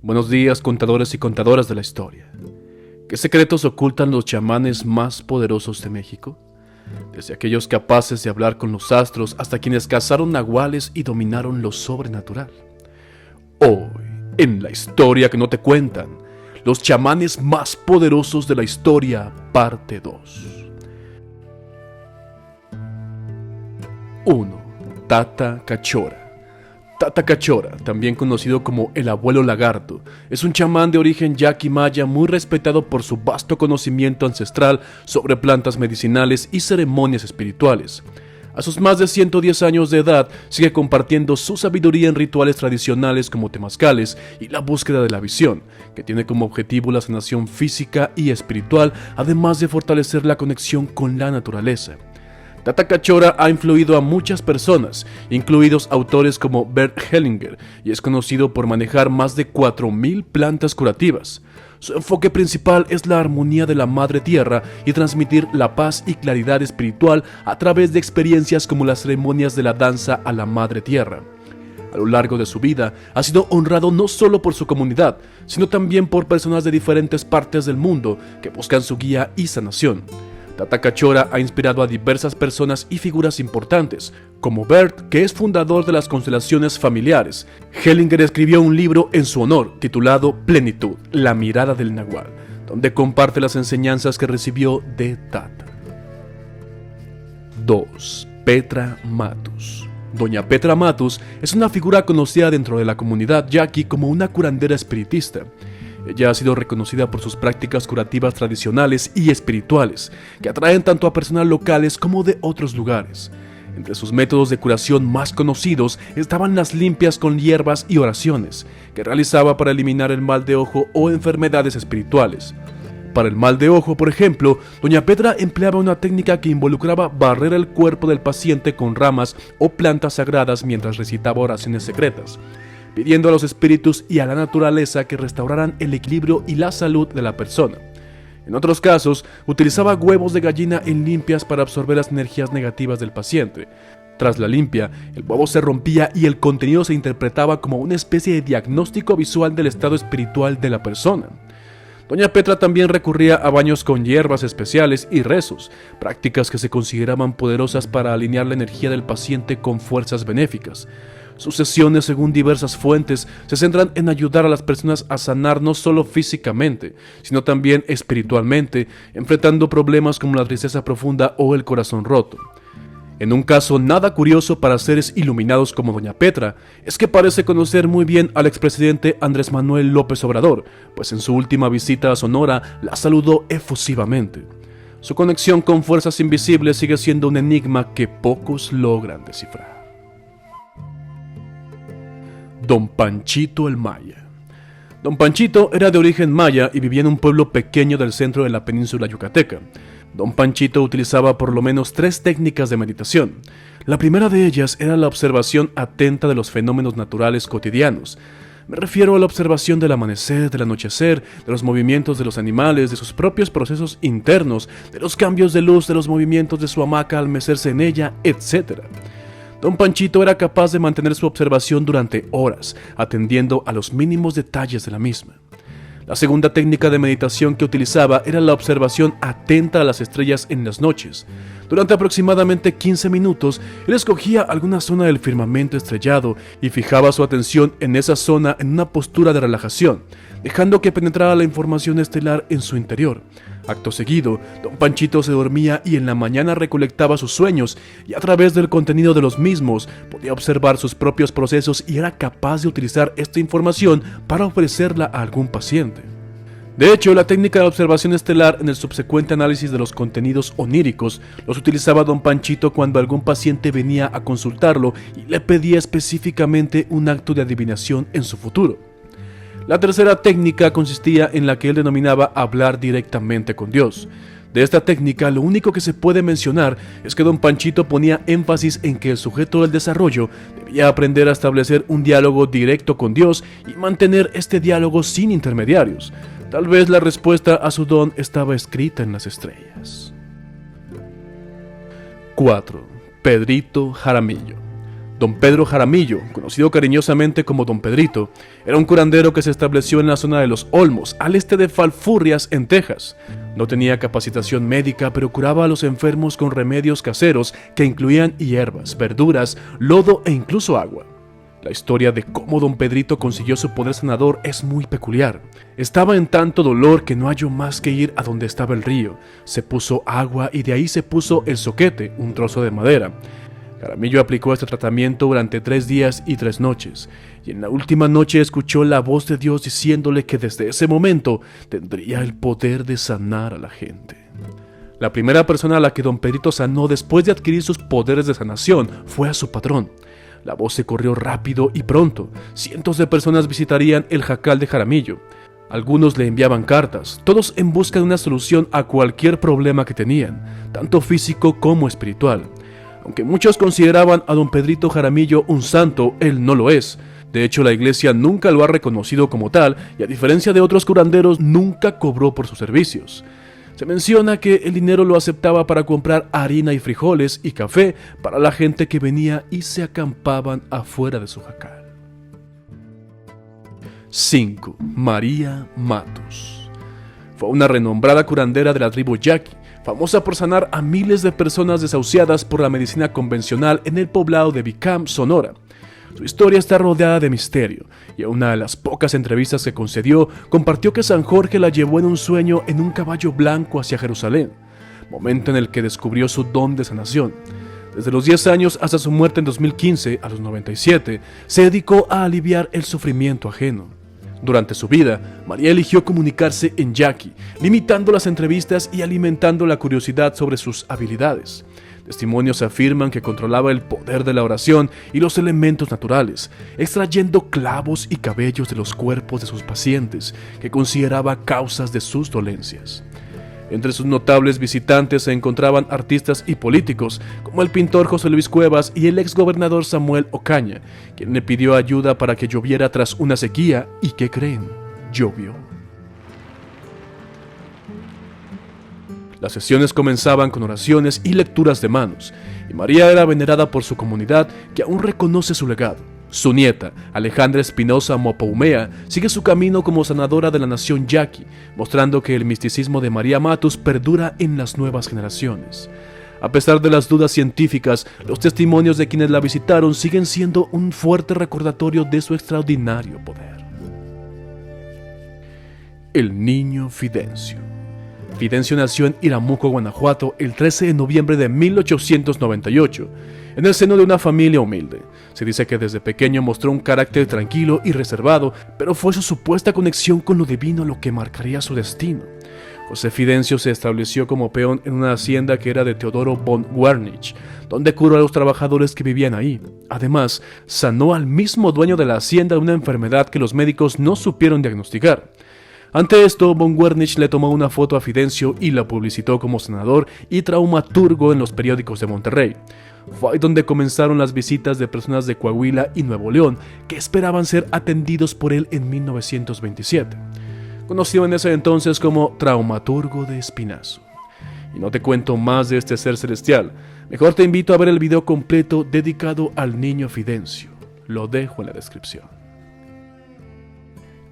Buenos días, contadores y contadoras de la historia. ¿Qué secretos ocultan los chamanes más poderosos de México? Desde aquellos capaces de hablar con los astros hasta quienes cazaron nahuales y dominaron lo sobrenatural. Hoy, en la historia que no te cuentan, los chamanes más poderosos de la historia, parte 2. 1. Tata Cachora. Tata Cachora, también conocido como el abuelo lagarto, es un chamán de origen yaqui maya muy respetado por su vasto conocimiento ancestral sobre plantas medicinales y ceremonias espirituales. A sus más de 110 años de edad, sigue compartiendo su sabiduría en rituales tradicionales como temazcales y la búsqueda de la visión, que tiene como objetivo la sanación física y espiritual, además de fortalecer la conexión con la naturaleza. Tata Cachora ha influido a muchas personas, incluidos autores como Bert Hellinger, y es conocido por manejar más de 4.000 plantas curativas. Su enfoque principal es la armonía de la Madre Tierra y transmitir la paz y claridad espiritual a través de experiencias como las ceremonias de la danza a la Madre Tierra. A lo largo de su vida, ha sido honrado no solo por su comunidad, sino también por personas de diferentes partes del mundo que buscan su guía y sanación. Tata Cachora ha inspirado a diversas personas y figuras importantes, como Bert, que es fundador de las constelaciones familiares. Hellinger escribió un libro en su honor, titulado Plenitud, la mirada del Nahual, donde comparte las enseñanzas que recibió de Tata. 2. Petra Matus. Doña Petra Matus es una figura conocida dentro de la comunidad yaqui como una curandera espiritista. Ella ha sido reconocida por sus prácticas curativas tradicionales y espirituales, que atraen tanto a personas locales como de otros lugares. Entre sus métodos de curación más conocidos estaban las limpias con hierbas y oraciones, que realizaba para eliminar el mal de ojo o enfermedades espirituales. Para el mal de ojo, por ejemplo, doña Petra empleaba una técnica que involucraba barrer el cuerpo del paciente con ramas o plantas sagradas mientras recitaba oraciones secretas, pidiendo a los espíritus y a la naturaleza que restauraran el equilibrio y la salud de la persona. En otros casos, utilizaba huevos de gallina en limpias para absorber las energías negativas del paciente. Tras la limpia, el huevo se rompía y el contenido se interpretaba como una especie de diagnóstico visual del estado espiritual de la persona. Doña Petra también recurría a baños con hierbas especiales y rezos, prácticas que se consideraban poderosas para alinear la energía del paciente con fuerzas benéficas. Sus sesiones, según diversas fuentes, se centran en ayudar a las personas a sanar no solo físicamente, sino también espiritualmente, enfrentando problemas como la tristeza profunda o el corazón roto. En un caso nada curioso para seres iluminados como doña Petra, es que parece conocer muy bien al expresidente Andrés Manuel López Obrador, pues en su última visita a Sonora la saludó efusivamente. Su conexión con fuerzas invisibles sigue siendo un enigma que pocos logran descifrar. Don Panchito el Maya. Don Panchito era de origen maya y vivía en un pueblo pequeño del centro de la península yucateca. Don Panchito utilizaba por lo menos 3 técnicas de meditación. La primera de ellas era la observación atenta de los fenómenos naturales cotidianos. Me refiero a la observación del amanecer, del anochecer, de los movimientos de los animales, de sus propios procesos internos, de los cambios de luz, de los movimientos de su hamaca al mecerse en ella, etc. Don Panchito era capaz de mantener su observación durante horas, atendiendo a los mínimos detalles de la misma. La segunda técnica de meditación que utilizaba era la observación atenta a las estrellas en las noches. Durante aproximadamente 15 minutos, él escogía alguna zona del firmamento estrellado y fijaba su atención en esa zona en una postura de relajación, dejando que penetrara la información estelar en su interior. Acto seguido, don Panchito se dormía y en la mañana recolectaba sus sueños y a través del contenido de los mismos podía observar sus propios procesos y era capaz de utilizar esta información para ofrecerla a algún paciente. De hecho, la técnica de observación estelar en el subsecuente análisis de los contenidos oníricos los utilizaba don Panchito cuando algún paciente venía a consultarlo y le pedía específicamente un acto de adivinación en su futuro. La tercera técnica consistía en la que él denominaba hablar directamente con Dios. De esta técnica, lo único que se puede mencionar es que don Panchito ponía énfasis en que el sujeto del desarrollo debía aprender a establecer un diálogo directo con Dios y mantener este diálogo sin intermediarios. Tal vez la respuesta a su don estaba escrita en las estrellas. 4. Pedrito Jaramillo. Don Pedro Jaramillo, conocido cariñosamente como Don Pedrito, era un curandero que se estableció en la zona de Los Olmos, al este de Falfurrias, en Texas. No tenía capacitación médica, pero curaba a los enfermos con remedios caseros que incluían hierbas, verduras, lodo e incluso agua. La historia de cómo Don Pedrito consiguió su poder sanador es muy peculiar. Estaba en tanto dolor que no halló más que ir a donde estaba el río. Se puso agua y de ahí se puso el zoquete, un trozo de madera. Jaramillo aplicó este tratamiento durante 3 días y 3 noches, y en la última noche escuchó la voz de Dios diciéndole que desde ese momento tendría el poder de sanar a la gente. La primera persona a la que Don Pedrito sanó después de adquirir sus poderes de sanación fue a su patrón. La voz se corrió rápido y pronto. Cientos de personas visitarían el jacal de Jaramillo. Algunos le enviaban cartas, todos en busca de una solución a cualquier problema que tenían, tanto físico como espiritual. Aunque muchos consideraban a Don Pedrito Jaramillo un santo, él no lo es. De hecho, la iglesia nunca lo ha reconocido como tal y, a diferencia de otros curanderos, nunca cobró por sus servicios. Se menciona que el dinero lo aceptaba para comprar harina y frijoles y café para la gente que venía y se acampaban afuera de su jacal. 5. María Matos. Fue una renombrada curandera de la tribu Yaqui, famosa por sanar a miles de personas desahuciadas por la medicina convencional en el poblado de Bicam, Sonora. Su historia está rodeada de misterio, y en una de las pocas entrevistas que concedió, compartió que San Jorge la llevó en un sueño en un caballo blanco hacia Jerusalén, momento en el que descubrió su don de sanación. Desde los 10 años hasta su muerte en 2015, a los 97, se dedicó a aliviar el sufrimiento ajeno. Durante su vida, María eligió comunicarse en yaqui, limitando las entrevistas y alimentando la curiosidad sobre sus habilidades. Testimonios afirman que controlaba el poder de la oración y los elementos naturales, extrayendo clavos y cabellos de los cuerpos de sus pacientes, que consideraba causas de sus dolencias. Entre sus notables visitantes se encontraban artistas y políticos, como el pintor José Luis Cuevas y el exgobernador Samuel Ocaña, quien le pidió ayuda para que lloviera tras una sequía, y ¿qué creen? Llovió. Las sesiones comenzaban con oraciones y lecturas de manos, y María era venerada por su comunidad, que aún reconoce su legado. Su nieta, Alejandra Espinosa Mopoumea, sigue su camino como sanadora de la nación yaqui, mostrando que el misticismo de María Matos perdura en las nuevas generaciones. A pesar de las dudas científicas, los testimonios de quienes la visitaron siguen siendo un fuerte recordatorio de su extraordinario poder. El niño Fidencio. Fidencio nació en Iramuco, Guanajuato, el 13 de noviembre de 1898, en el seno de una familia humilde. Se dice que desde pequeño mostró un carácter tranquilo y reservado, pero fue su supuesta conexión con lo divino lo que marcaría su destino. José Fidencio se estableció como peón en una hacienda que era de Teodoro von Wernich, donde curó a los trabajadores que vivían ahí. Además, sanó al mismo dueño de la hacienda de una enfermedad que los médicos no supieron diagnosticar. Ante esto, von Wernich le tomó una foto a Fidencio y la publicitó como sanador y traumaturgo en los periódicos de Monterrey. Fue ahí donde comenzaron las visitas de personas de Coahuila y Nuevo León que esperaban ser atendidos por él en 1927. Conocido en ese entonces como traumaturgo de Espinazo. Y no te cuento más de este ser celestial, mejor te invito a ver el video completo dedicado al niño Fidencio. Lo dejo en la descripción.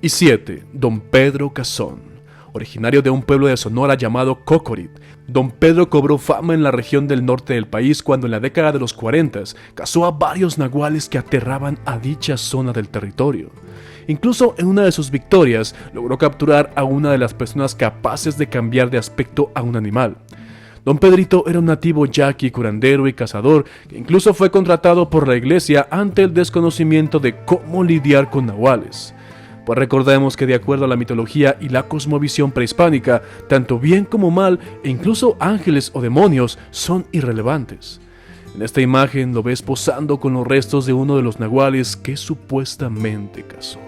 Y 7. Don Pedro Cazón. Originario de un pueblo de Sonora llamado Cocorit, Don Pedro cobró fama en la región del norte del país cuando en la década de los 40 cazó a varios nahuales que aterraban a dicha zona del territorio. Incluso en una de sus victorias logró capturar a una de las personas capaces de cambiar de aspecto a un animal. Don Pedrito era un nativo yaqui, curandero y cazador que incluso fue contratado por la iglesia ante el desconocimiento de cómo lidiar con nahuales. Pues recordemos que de acuerdo a la mitología y la cosmovisión prehispánica, tanto bien como mal e incluso ángeles o demonios son irrelevantes. En esta imagen lo ves posando con los restos de uno de los nahuales que supuestamente cazó.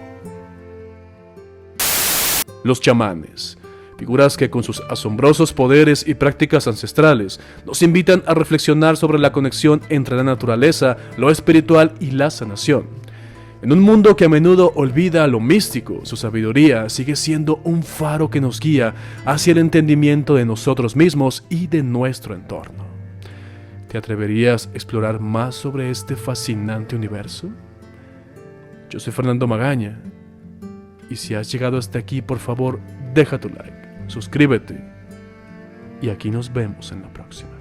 Los chamanes. Figuras que con sus asombrosos poderes y prácticas ancestrales nos invitan a reflexionar sobre la conexión entre la naturaleza, lo espiritual y la sanación. En un mundo que a menudo olvida lo místico, su sabiduría sigue siendo un faro que nos guía hacia el entendimiento de nosotros mismos y de nuestro entorno. Te ¿Te atreverías a explorar más sobre este fascinante universo? Yo soy Fernando Magaña, y si has llegado hasta aquí, por favor, deja tu like, suscríbete, y aquí nos vemos en la próxima.